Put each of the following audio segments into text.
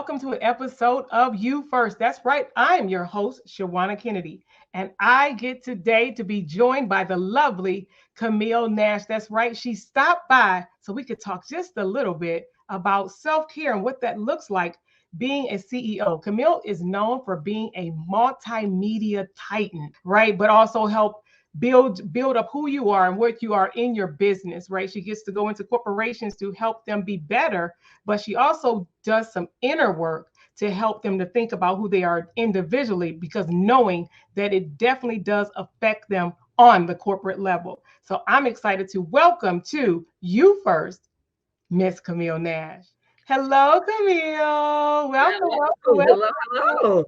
welcome to an episode of You First. That's right, I'm your host, Shawanna Kennedy, and I get today to be joined by the lovely Camille Nash. That's right, she stopped by so we could talk just a little bit about self care and what that looks like being a CEO. Camille is known for being a multimedia titan, right? But also help build up who you are and what you are in your business, right? She gets to go into corporations to help them be better, but she also does some inner work to help them to think about who they are individually, because knowing that it definitely does affect them on the corporate level. So I'm excited to welcome to You First, Miss Camille Nash. Hello, Camille. Welcome, welcome, Hello, hello, welcome. hello.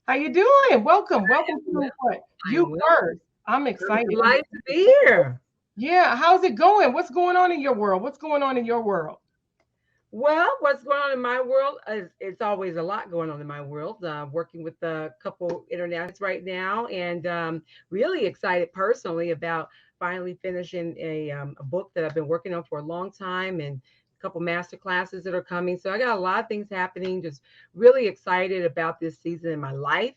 How you doing? Welcome, welcome Well, to what? I You am well. First. I'm I'm excited. delighted to be here. Yeah, how's it going? What's going on in your world? What's going on in your world? Well, what's going on in my world is it's always a lot going on in my world. Working with a couple internationals right now, and really excited personally about finally finishing a book that I've been working on for a long time, and a couple master classes that are coming. So I got a lot of things happening. Just really excited about this season in my life,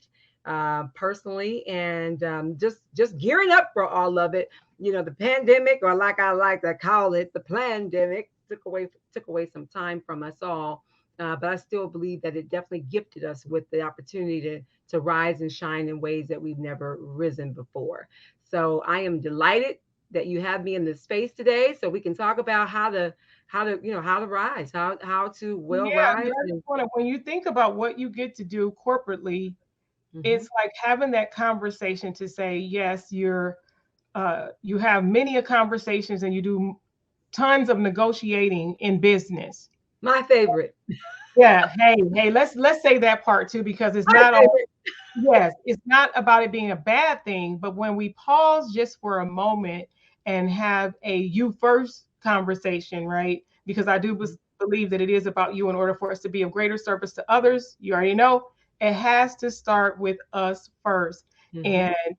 personally, and just gearing up for all of it. The pandemic, or like I like to call it, the pandemic took away some time from us all. But I still believe that it definitely gifted us with the opportunity to rise and shine in ways that we've never risen before. So I am delighted that you have me in this space today, so we can talk about how to rise, how to well Yeah, rise. I just want to, when you think about what you get to do corporately, Mhm. it's like having that conversation to say, yes, you have many a conversations and you do tons of negotiating in business. My favorite. Yeah, hey, let's say that part too, because it's My not all, favorite. yes, it's not about it being a bad thing, but when we pause just for a moment and have a you first conversation, right? Because I do believe that it is about you in order for us to be of greater service to others. You already know it has to start with us first. Mhm. And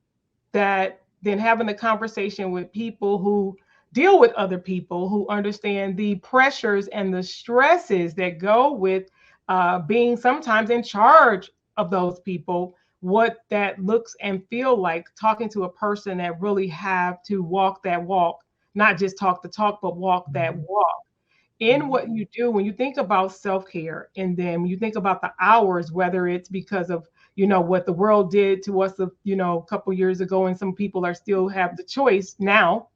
that then having the conversation with people who deal with other people who understand the pressures and the stresses that go with being sometimes in charge of those people, what that looks and feel like talking to a person that really have to walk that walk, not just talk the talk but walk that Mhm. walk in Mhm. what you do. When you think about self-care, and then when you think about the hours, whether it's because of what the world did to us a couple years ago, and some people are still have the choice now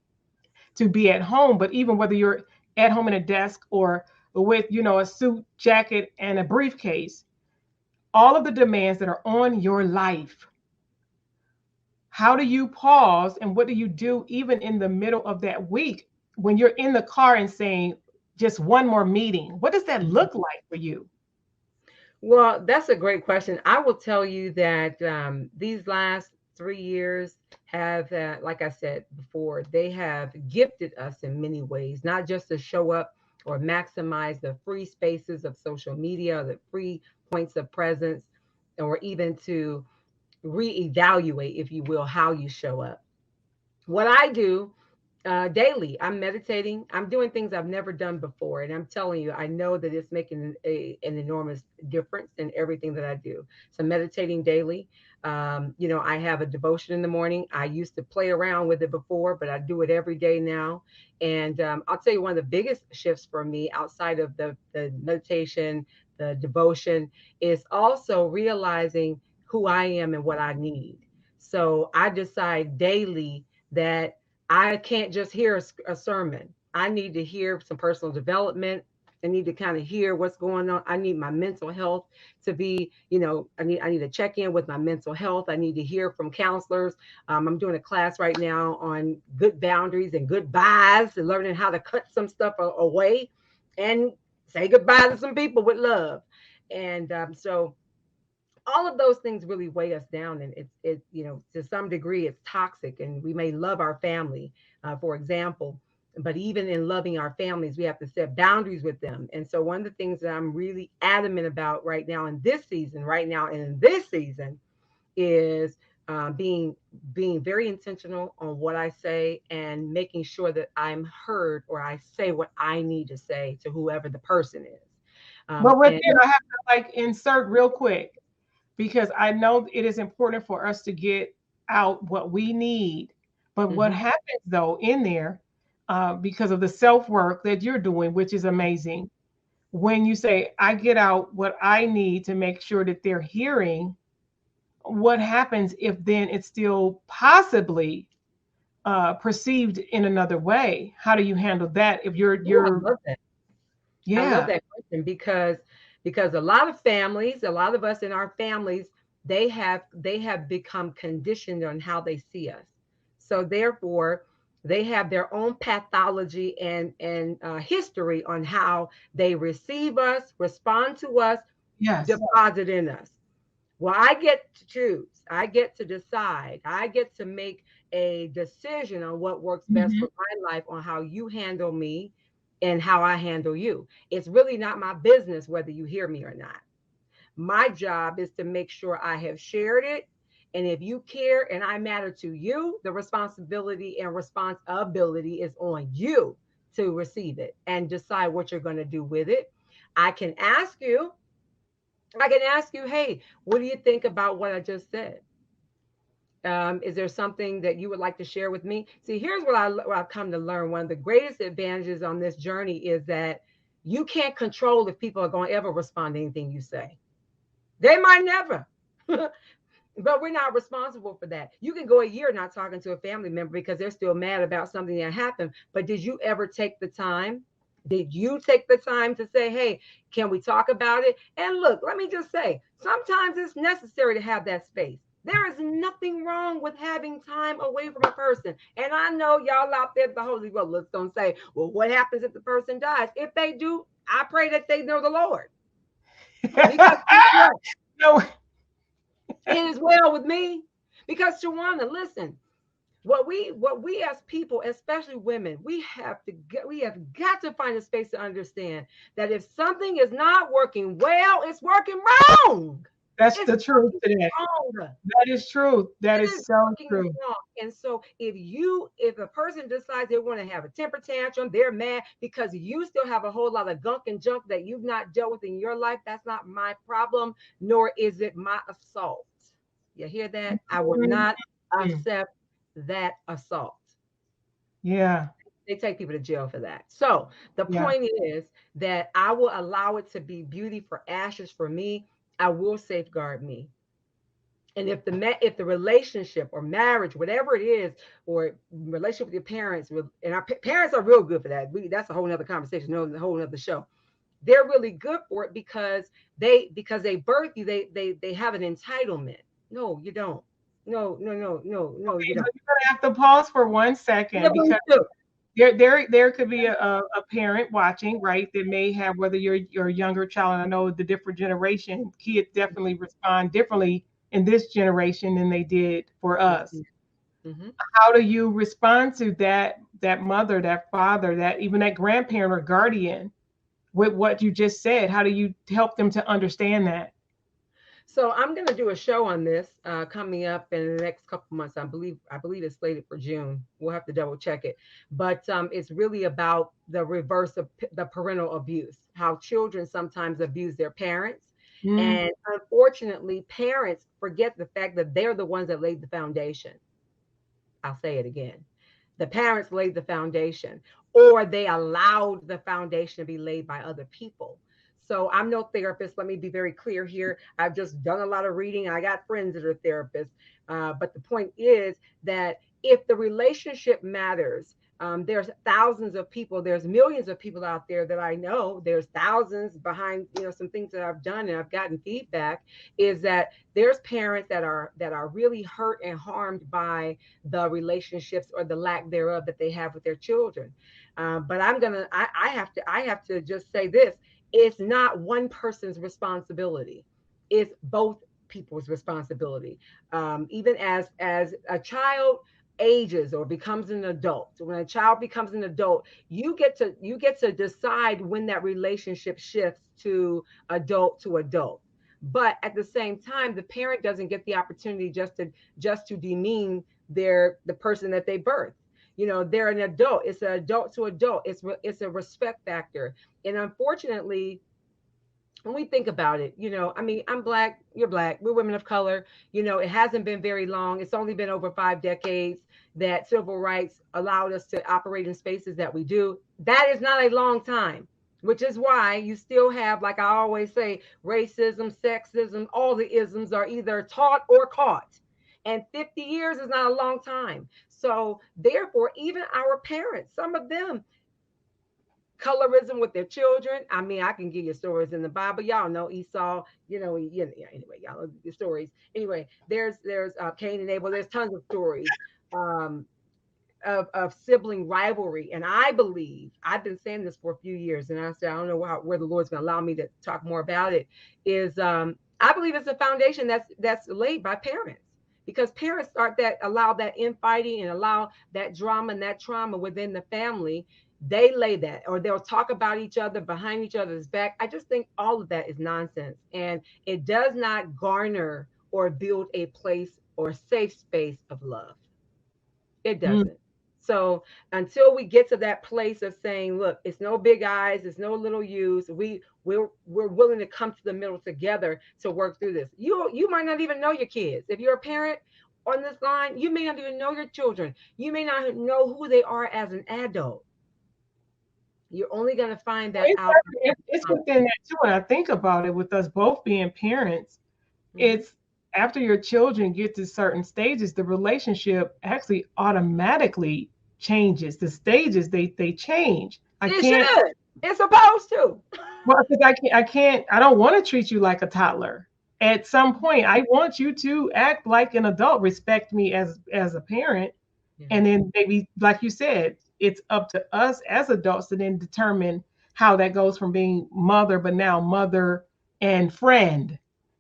to be at home, but even whether you're at home in a desk or with a suit jacket and a briefcase, all of the demands that are on your life, how do you pause and what do you do even in the middle of that week when you're in the car and saying just one more meeting? What does that Mhm. look like for you? Well, that's a great question. I will tell you that these last 3 years have, like I said before, they have gifted us in many ways, not just to show up or maximize the free spaces of social media, the free points of presence, or even to reevaluate, if you will, how you show up. What I do daily, I'm meditating. I'm doing things I've never done before. And I'm telling you, I know that it's making an enormous difference in everything that I do. So, meditating daily. I have a devotion in the morning. I used to play around with it before, but I do it every day now. And I'll tell you, one of the biggest shifts for me outside of the meditation, the devotion, is also realizing who I am and what I need. So, I decide daily that I can't just hear a sermon. I need to hear some personal development. I need to kind of hear what's going on. I need my mental health to be, I need to check in with my mental health. I need to hear from counselors. I'm doing a class right now on good boundaries and goodbyes and learning how to cut some stuff away and say goodbye to some people with love. And so all of those things really weigh us down, and it to some degree it's toxic, and we may love our family, for example, but even in loving our families we have to set boundaries with them. And so one of the things that I'm really adamant about right now in this season is being very intentional on what I say, and making sure that I'm heard, or I say what I need to say to whoever the person is. But with And that, I have to like insert real quick because I know it is important for us to get out what we need. But what mhm, happens though in there, because of the self work that you're doing, which is amazing, when you say, I get out what I need to make sure that they're hearing, what happens if then it's still possibly perceived in another way? How do you handle that if ooh, I you're love that. I love yeah, that question because a lot of families, a lot of us in our families, they have become conditioned on how they see us. So therefore, they have their own pathology and history on how they receive us, respond to us, yes. deposit in us. Well, I get to choose. I get to decide. I get to make a decision on what works best Mhm. for my life, on how you handle me and how I handle you. It's really not my business whether you hear me or not. My job is to make sure I have shared it. And if you care and I matter to you, the responsibility and responsibility is on you to receive it and decide what you're going to do with it. I can ask you, hey, what do you think about what I just said? Is there something that you would like to share with me? See, here's what I've come to learn. One of the greatest advantages on this journey is that you can't control if people are going to ever respond to anything you say. They might never. But we're not responsible for that. You can go a year not talking to a family member because they're still mad about something that happened. But did you ever take the time? Did you take the time to say, hey, can we talk about it? And look, let me just say, sometimes it's necessary to have that space. There is nothing wrong with having time away from a person. And I know y'all out there, the Holy Ghost, going to say, well, what happens if the person dies? If they do, I pray that they know the Lord. Because guess what? No, It is well with me. Because Shawanna, listen, what we as people, especially women, we have got to find a space to understand that if something is not working well, it's working wrong. that's It's the truth working today. wrong. That is true. That It is is so working true. wrong. And so if a person decides they want to have a temper tantrum, they're mad because you still have a whole lot of gunk and junk that you've not dealt with in your life. That's not my problem, nor is it my assault. You hear that? I will not Mhm. accept that assault. Yeah, They take people to jail for that. So the yeah. point is that I will allow it to be beauty for ashes for me. I will safeguard me. And if the relationship or marriage, whatever it is, or relationship with your parents, and our parents are real good for that. That's a whole nother conversation, a whole nother show. They're really good for it because they birth you. They have an entitlement. No, you don't. No, no, no, no, no, you Okay, so don't. you're gonna have to pause for one Yeah, second but you because do. there could be a parent watching, right? That may have whether you're a younger child, and I know the different generation, kids definitely respond differently in this generation than they did for us. Mm-hmm. How do you respond to that mother, that father, that even that grandparent or guardian with what you just said? How do you help them to understand that? So I'm going to do a show on this coming up in the next couple months. I believe it's slated for June. We'll have to double check it, but it's really about the reverse of the parental abuse, how children sometimes abuse their parents, Mm, and unfortunately, parents forget the fact that they're the ones that laid the foundation. I'll say it again. The parents laid the foundation, or they allowed the foundation to be laid by other people. So I'm no therapist. Let me be very clear here. I've just done a lot of reading. I got friends that are therapists. But the point is that if the relationship matters, there's thousands of people, there's millions of people out there that I know. There's thousands behind, some things that I've done and I've gotten feedback is that there's parents that are really hurt and harmed by the relationships or the lack thereof that they have with their children. But I have to just say this: it's not one person's responsibility; it's both people's responsibility. Even as a child ages or becomes an adult, when a child becomes an adult, you get to decide when that relationship shifts to adult to adult. But at the same time, the parent doesn't get the opportunity just to demean the person that they birthed. They're an adult. It's an adult to adult. It's a respect factor. And unfortunately, when we think about it, I mean, I'm black, you're black, we're women of color. It hasn't been very long. It's only been over 5 decades that civil rights allowed us to operate in spaces that we do. That is not a long time, which is why you still have, like I always say, racism, sexism, all the isms are either taught or caught. And 50 years is not a long time. So, therefore, even our parents, some of them, colorism with their children. I mean, I can give you stories in the Bible. Y'all know Esau. Anyway, y'all know the stories. Anyway, there's Cain and Abel. There's tons of stories um, of sibling rivalry. And I believe I've been saying this for a few years, and I said I don't know where the Lord's going to allow me to talk more about it. Is I believe it's a foundation that's laid by parents. Because parents start that allow that infighting and allow that drama and that trauma within the family, they lay that, or they'll talk about each other behind each other's back. I just think all of that is nonsense, and it does not garner or build a place or safe space of love. It Mm. doesn't. So until we get to that place of saying, look, it's no big eyes, it's no little U's, we're willing to come to the middle together to work through this. You might not even know your kids. If you're a parent on this line, you may not even know your children. You may not know who they are as an adult. You're only going to find that It's, out. it's within that too. When I think about it, with us both being parents, Mm-hmm. it's after your children get to certain stages, the relationship actually automatically changes. The stages they change. I It can't. should. It's supposed to. Well, because I can't. I don't want to treat you like a toddler. At some point, I want you to act like an adult, respect me as a parent, Yeah. and then maybe, like you said, it's up to us as adults to then determine how that goes from being mother, but now mother and friend.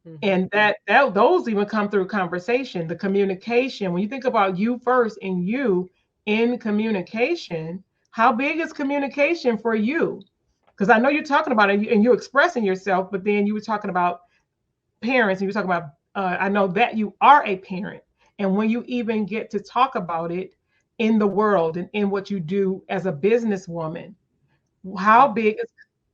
Mm-hmm. And that those even come through conversation, the communication. When you think about you first and you in communication, how big is communication for you? Because I know you're talking about it and you're expressing yourself, but then you were talking about parents and you were talking about, I know that you are a parent. And when you even get to talk about it in the world and in what you do as a businesswoman, how big is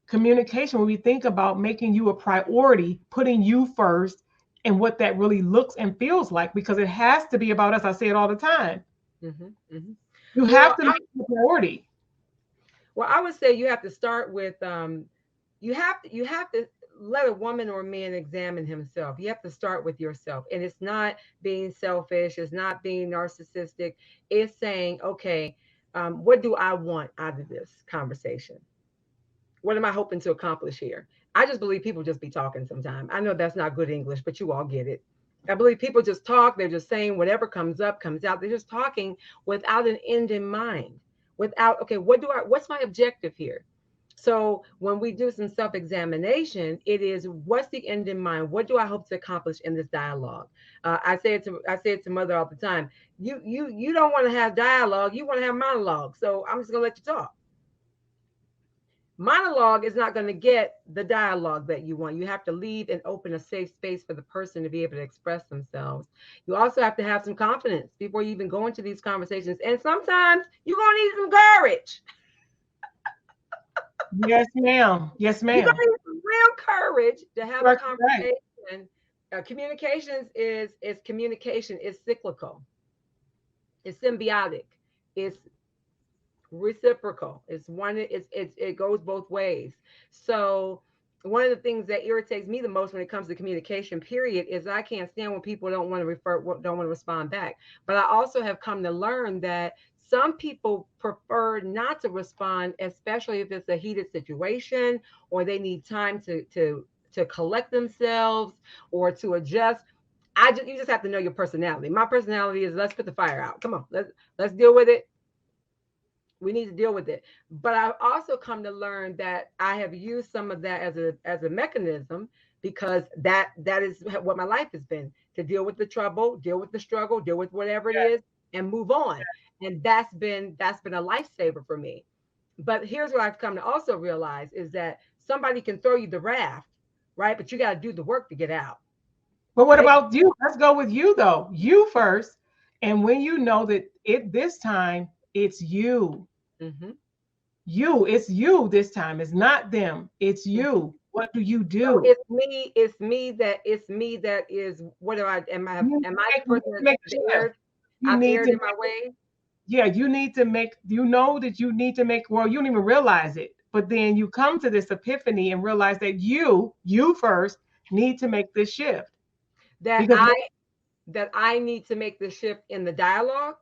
communication when we think about making you a priority, putting you first, and what that really looks and feels like? Because it has to be about us. I say it all the time. Mm-hmm. Mm-hmm. You have Well, to make it a priority. I would say you have to start with you have to let a woman or a man examine himself. You have to start with yourself. And it's not being selfish, it's not being narcissistic. It's saying, okay, what do I want out of this conversation? What am I hoping to accomplish here? I just believe people just be talking sometimes. I know that's not good English, but you all get it. I believe people just talk. They're just saying whatever comes up, comes out. They're just talking without an end in mind. Without, okay, what's my objective here? So when we do some self-examination, it is what's the end in mind? What do I hope to accomplish in this dialogue? I say it to mother all the time. You don't want to have dialogue. You want to have monologue. So I'm just gonna let you talk. Monologue is not going to get the dialogue that you want. You have to leave and open a safe space for the person to be able to express themselves. You also have to have some confidence before you even go into these conversations. And sometimes you're going to need some courage. Yes, ma'am. Yes, You're going ma'am. to need some real courage to have a Right, right. conversation. Communications is communication is cyclical. It's symbiotic. It's reciprocal. It goes both ways. So one of the things that irritates me the most when it comes to communication, period, is I can't stand when people don't want to respond back. But I also have come to learn that some people prefer not to respond, especially if it's a heated situation or they need time to collect themselves or to adjust. You just have to know your personality. My personality is let's put the fire out. Come on, let's deal with it. We need to deal with it. But I've also come to learn that I have used some of that as a mechanism, because that is what my life has been, to deal with the trouble, deal with the struggle, deal with whatever it Yeah. is, and move on. And that's been a lifesaver for me. But here's what I've come to also realize is that somebody can throw you the raft, right? But you got to do the work to get out. But what They, about you? Let's go with you though. You first. And when you know that it this time it's you. mm-hmm, You, it's you this time. It's not them. It's you. What do you So do? it's me that is, what do I, You need am to I the make, you need person to make a that shift. erred? You I've need erred to in my make, way. yeah, you need to make, you know that you need to make, well, you don't even realize it. But then you come to this epiphany and realize that you first need to make this shift. That Because I need to make the shift in the dialogue.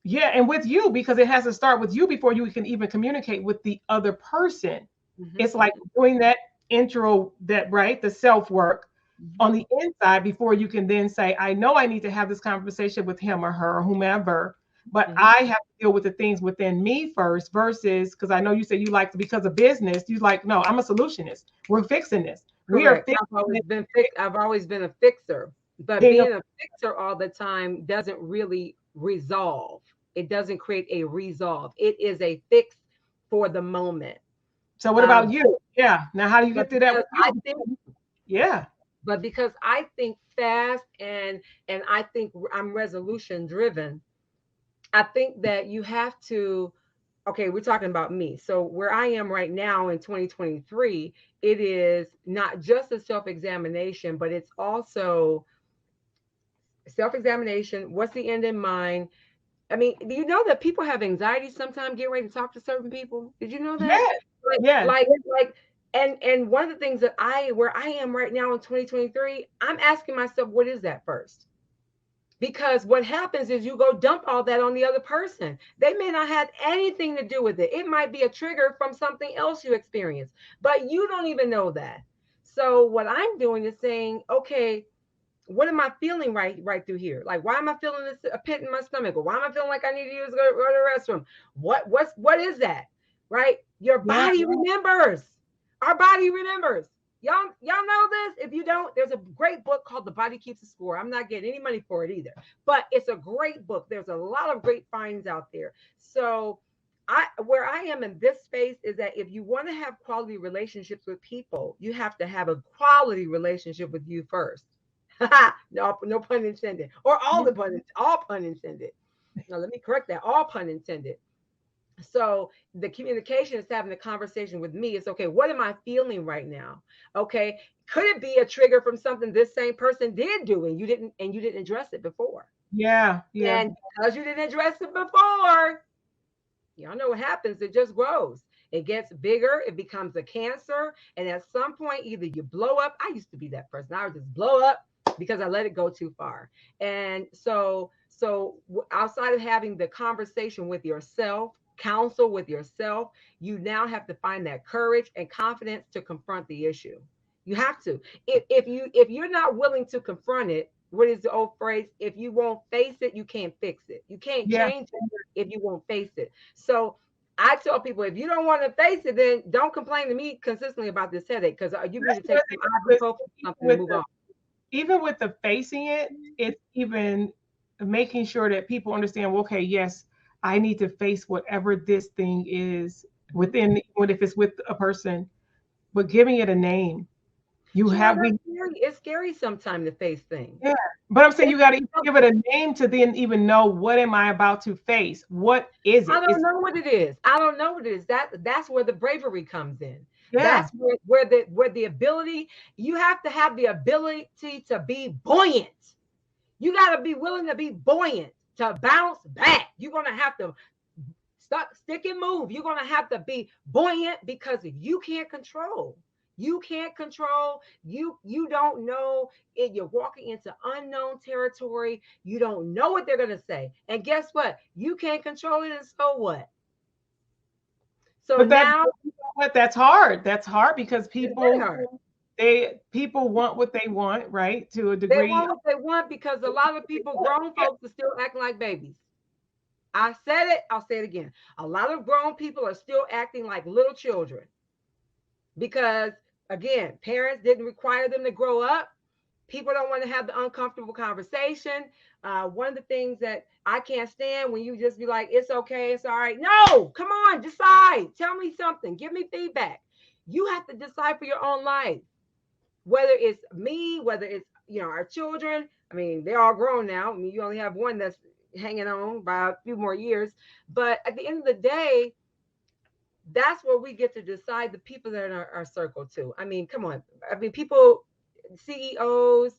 yeah, and with you, because it has to start with you before you can even communicate with the other person. Hmm. It's like doing that intro, that right, the self work Hmm. on the inside before you can then say, I know I need to have this conversation with him or her or whomever, but Hmm. I have to deal with the things within me first versus, because I know you say you like to, because of business, you like, no, I'm a solutionist. We're fixing this. We are Correct. fixing it. I've always been a fixer, but Being a, being a fixer all the time doesn't really resolve. It doesn't create a resolve. It is a fix for the moment. so what Um, about you? Yeah. Now, how do you but get through that because with you? I think, Yeah. because I think fast, and I think I'm resolution driven. I think that you have to, okay, we're talking about me. So where I am right now in 2023, it is not just a self-examination, but it's also self-examination. What's the end in mind? I mean, do you know that people have anxiety sometimes getting ready to talk to certain people? Did you know that? Yes. Like, Yes. like, and one of the things that where I am right now in 2023, I'm asking myself, what is that first? Because what happens is you go dump all that on the other person. They may not have anything to do with it. It might be a trigger from something else you experienced, but you don't even know that. So what I'm doing is saying, okay, what am I feeling right through here? Like, why am I feeling this a pit in my stomach? Or why am I feeling like I need to go to the restroom? What is that? Right? Your Yeah. body remembers. Our body remembers. Y'all know this. If you don't, there's a great book called The Body Keeps the Score. I'm not getting any money for it either, but it's a great book. There's a lot of great finds out there. So where I am in this space is that if you want to have quality relationships with people, you have to have a quality relationship with you first. No, no pun intended. Or all pun intended. Now let me correct that. All pun intended. So the communication is having a conversation with me. It's okay. What am I feeling right now? Okay. Could it be a trigger from something this same person did do and you didn't address it before? Yeah. Yeah. And because you didn't address it before, y'all know what happens. It just grows. It gets bigger. It becomes a cancer. And at some point, either you blow up. I used to be that person. I would just blow up because I let it go too far. And outside of having the conversation with yourself, counsel with yourself, you now have to find that courage and confidence to confront the issue. You have to. If you're not willing to confront it, what is the old phrase? If you won't face it, you can't fix it. You can't Yeah. change it if you won't face it. So I tell people, if you don't want to face it, then don't complain to me consistently about this headache, because you need to take some With, ibuprofen or something and with move on. even with the facing it, it's even making sure that people understand, well, okay, yes, I need to face whatever this thing is Mhm. within, what if it's with a person, but giving it a name. You Sure, have that's we scary. It's scary sometimes to face things. Yeah. But I'm saying It's you got to give it a name to then even know, what am I about to face? What is I it? don't It's know what it is. I don't know what it is. That's where the bravery comes in. yeah. That's where the ability, you have to have the ability to be buoyant. You got to be willing to be buoyant, to bounce back. You're gonna have to stick and move. You're gonna have to be buoyant, because if you can't control, you don't know it. You're walking into unknown territory. You don't know what they're gonna say. And guess what? You can't control it, and so what? So But that, now you know what, that's hard. That's hard because it's very people, hard. people want what they want, right? To a They degree. want what they want because a lot of people, grown Yeah. folks, are still acting like babies. I said it, I'll say it again. A lot of grown people are still acting like little children because, again, parents didn't require them to grow up. People don't want to have the uncomfortable conversation. One of the things that I can't stand, when you just be like, it's okay, it's all right. No, come on, decide. Tell me something. Give me feedback. You have to decide for your own life, whether it's me, whether it's, our children. I mean, they're all grown now. I mean, you only have one that's hanging on by a few more years. But at the end of the day, that's where we get to decide the people that are in our circle too. I mean, come on. I mean, people, CEOs,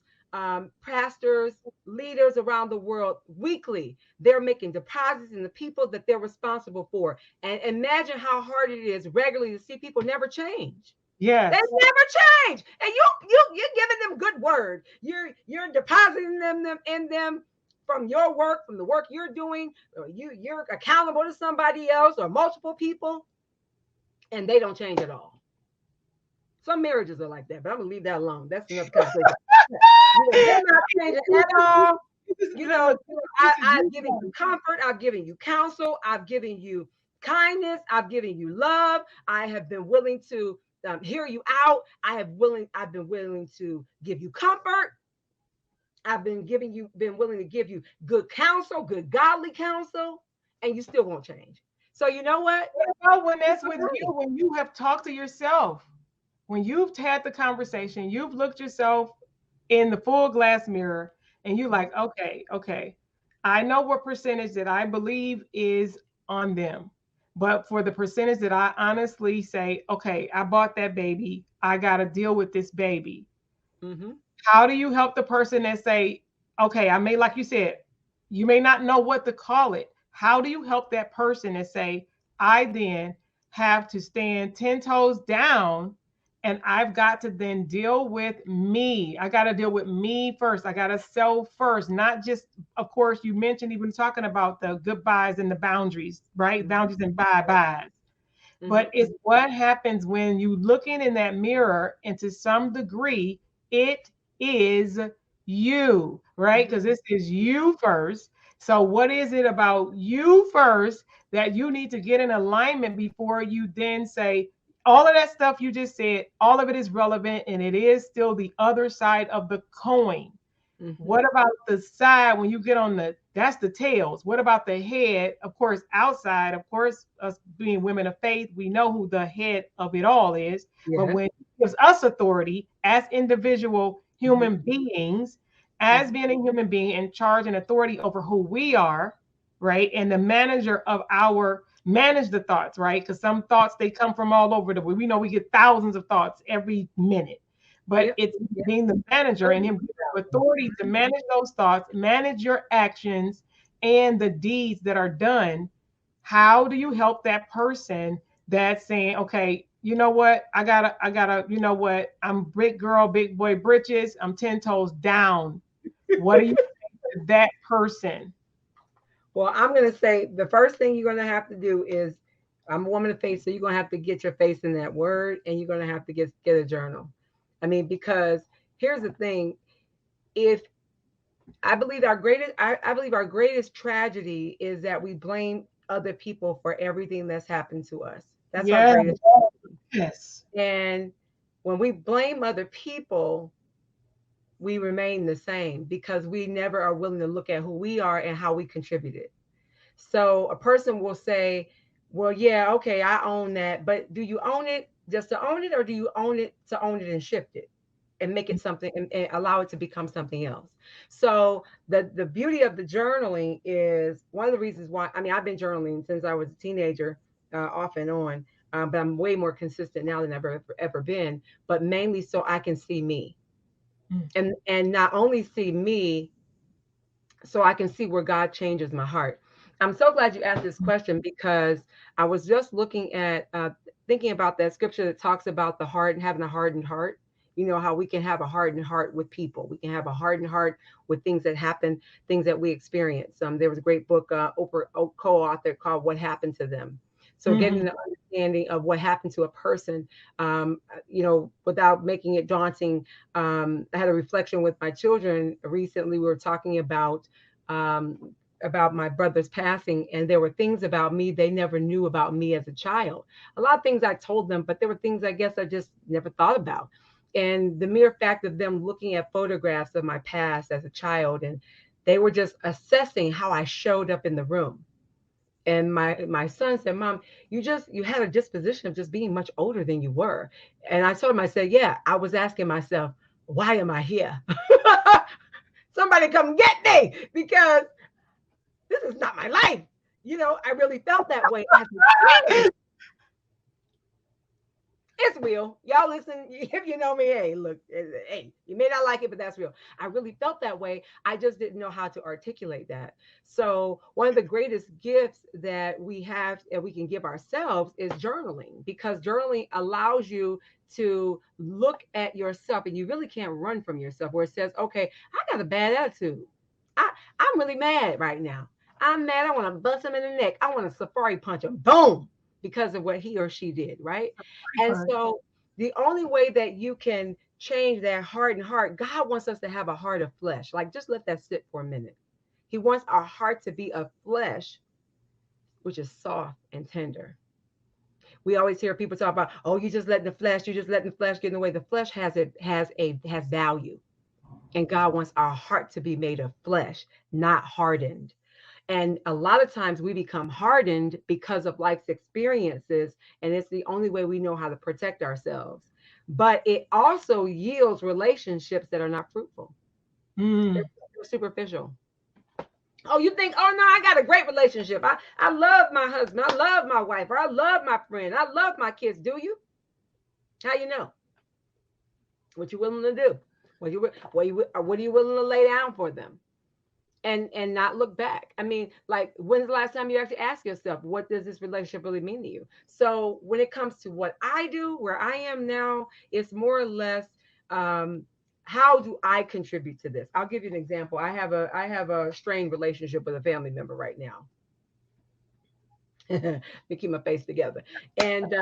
pastors, leaders around the world, weekly, they're making deposits in the people that they're responsible for. And imagine how hard it is regularly to see people never change. They Yes. never change, and you're giving them good word. You're depositing them in them from your work, from the work you're doing. Or you're accountable to somebody else or multiple people, and they don't change at all. Some marriages are like that, but I'm gonna leave that alone. That's another conversation. They're not changing at all. I've given you comfort. I've given you counsel. I've given you kindness. I've given you love. I have been willing to hear you out. I've been willing to give you comfort. Been willing to give you good counsel, good godly counsel, and you still won't change. So you know what? What about when that's with you, when you have talked to yourself, when you've had the conversation, you've looked yourself in the full glass mirror, and you're like, okay, okay, I know what percentage that I believe is on them. But for the percentage that I honestly say, okay, I bought that baby, I got to deal with this baby. Mm-hmm. How do you help the person that say, okay, I may, like you said, you may not know what to call it. How do you help that person that say, I then have to stand 10 toes down, and I've got to then deal with me. I got to deal with me first. I got to self first, not just, of course, you mentioned even talking about the goodbyes and the boundaries, right? Mm-hmm. Boundaries and bye-byes. Mm-hmm. But it's what happens when you looking in that mirror, and to some degree, it is you, right? Mm-hmm. Because this is you first. So, what is it about you first that you need to get in alignment before you then say, all of that stuff you just said, all of it is relevant, and it is still the other side of the coin. Mm-hmm. What about the side when you get on that's the tails? What about the head? Of course, outside, of course, us being women of faith, we know who the head of it all is. But Yes. when it gives us authority as individual Mm-hmm. human beings, Mm-hmm. as being a human being in charge and authority over who we are, right? And the manager of our manage the thoughts, right? Because some thoughts they come from all over the world. We know we get thousands of thoughts every minute, but Yep. it's Yep. being the manager and him giving you authority to manage those thoughts, manage your actions and the deeds that are done. How do you help that person that's saying, okay, you know what, I gotta, you know what, I'm big girl, big boy britches, I'm 10 toes down. What do you say to that person? Well, I'm going to say the first thing you're going to have to do is, I'm a woman of faith, so you're going to have to get your face in that word, and you're going to have to get a journal. I mean, because here's the thing: if I believe our greatest tragedy is that we blame other people for everything that's happened to us. That's our Yes, greatest. yes. And when we blame other people, we remain the same because we never are willing to look at who we are and how we contributed. So a person will say, well, yeah, okay, I own that. But do you own it just to own it, or do you own it to own it and shift it and make it something, and allow it to become something else? So the beauty of the journaling is one of the reasons why, I mean, I've been journaling since I was a teenager, off and on. But I'm way more consistent now than I've ever been, but mainly so I can see me, Mm. and not only see me, so I can see where God changes my heart. I'm so glad you asked this question because I was just looking at, thinking about that scripture that talks about the heart and having a hardened heart. You know, how we can have a hardened heart with people. We can have a hardened heart with things that happen, things that we experience. There was a great book, Oprah co-authored, called "What Happened to Them." So getting Mhm. the understanding of what happened to a person, without making it daunting. I had a reflection with my children recently. We were talking um, about my brother's passing, and there were things about me they never knew about me as a child. A lot of things I told them, but there were things I guess I just never thought about. And the mere fact of them looking at photographs of my past as a child, and they were just assessing how I showed up in the room. And my son said, "Mom, you had a disposition of just being much older than you were." And I told him, I said, "Yeah, I was asking myself, why am I here? Somebody come get me, because this is not my life." I really felt that way as a kid. It's real. Y'all listen, if you know me, hey, look, hey, you may not like it, but that's real. I really felt that way. I just didn't know how to articulate that. So, one of the greatest gifts that we have and we can give ourselves is journaling, because journaling allows you to look at yourself, and you really can't run from yourself, where it says, okay, I got a bad attitude. I'm really mad right now. I'm mad. I want to bust him in the neck. I want to safari punch him. Boom, because of what he or she did, right? And so the only way that you can change that hardened heart, God wants us to have a heart of flesh. Like, just let that sit for a minute. He wants our heart to be of flesh, which is soft and tender. We always hear people talk about, oh, you just letting the flesh, you just letting the flesh get in the way. The flesh has value. And God wants our heart to be made of flesh, not hardened. And a lot of times we become hardened because of life's experiences, and it's the only way we know how to protect ourselves. But it also yields relationships that are not fruitful. They're superficial. Oh, you think, oh no, I got a great relationship. I love my husband. I love my wife. Or I love my friend. I love my kids. Do you? How you know? What you willing to do? What are you willing to lay down for them? And not look back. I mean, like, when's the last time you actually ask yourself, what does this relationship really mean to you? So when it comes to what I do, where I am now, it's more or less, how do I contribute to this? I'll give you an example. I have a strained relationship with a family member right now. Let me keep my face together. And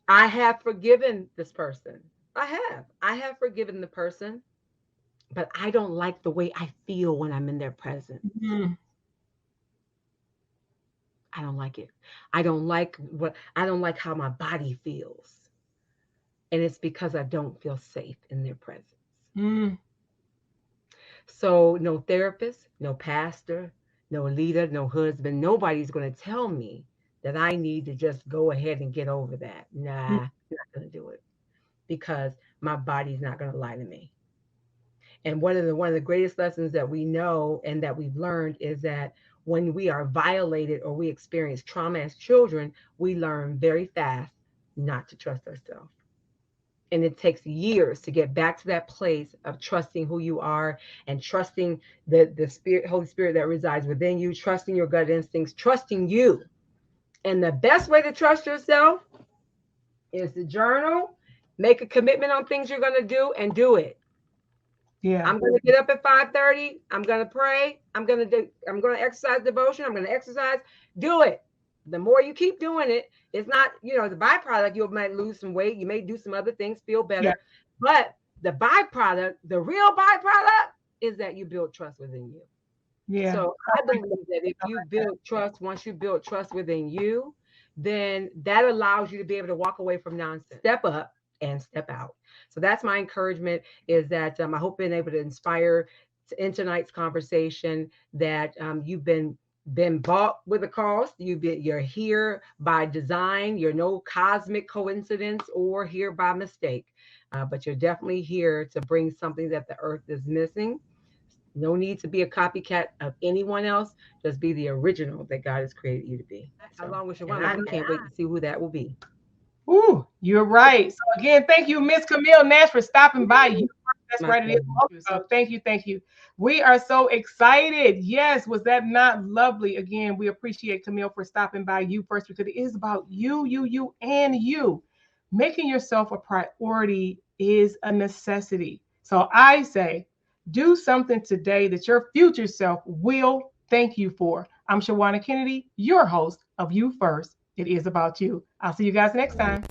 I have forgiven this person. I have forgiven the person, but I don't like the way I feel when I'm in their presence. I don't like it. I don't like how my body feels. And it's because I don't feel safe in their presence. So no therapist, no pastor, no leader, no husband, nobody's going to tell me that I need to just go ahead and get over that. Nah, I'm not going to do it, because my body's not going to lie to me. And one of the greatest lessons that we know and that we've learned is that when we are violated or we experience trauma as children, we learn very fast not to trust ourselves. And it takes years to get back to that place of trusting who you are and trusting the Spirit, Holy Spirit that resides within you, trusting your gut instincts, trusting you. And the best way to trust yourself is to journal, make a commitment on things you're going to do, and do it. Yeah. I'm going to get up at 5:30. I'm going to pray. I'm going to exercise devotion. I'm going to exercise. Do it. The more you keep doing it, it's not, the byproduct, you might lose some weight. You may do some other things, feel better. Yeah. But the byproduct, the real byproduct, is that you build trust within you. Yeah. So I believe that if you build trust, once you build trust within you, then that allows you to be able to walk away from nonsense, step up and step out. So that's my encouragement, is that I hope being able to inspire in tonight's conversation that you've been bought with a cost. You're here by design. You're no cosmic coincidence or here by mistake, but you're definitely here to bring something that the earth is missing. No need to be a copycat of anyone else. Just be the original that God has created you to be. Along with Shawanna, I can't wait to see who that will be. Ooh, you're right. So again, thank you, Miss Camille Nash, for stopping by. That's right. It is. So thank you. We are so excited. Yes, was that not lovely? Again, we appreciate Camille for stopping by you first, because it is about you, and you. Making yourself a priority is a necessity. So I say, do something today that your future self will thank you for. I'm Shawanna Kennedy, your host of You First. It is about you. I'll see you guys next time.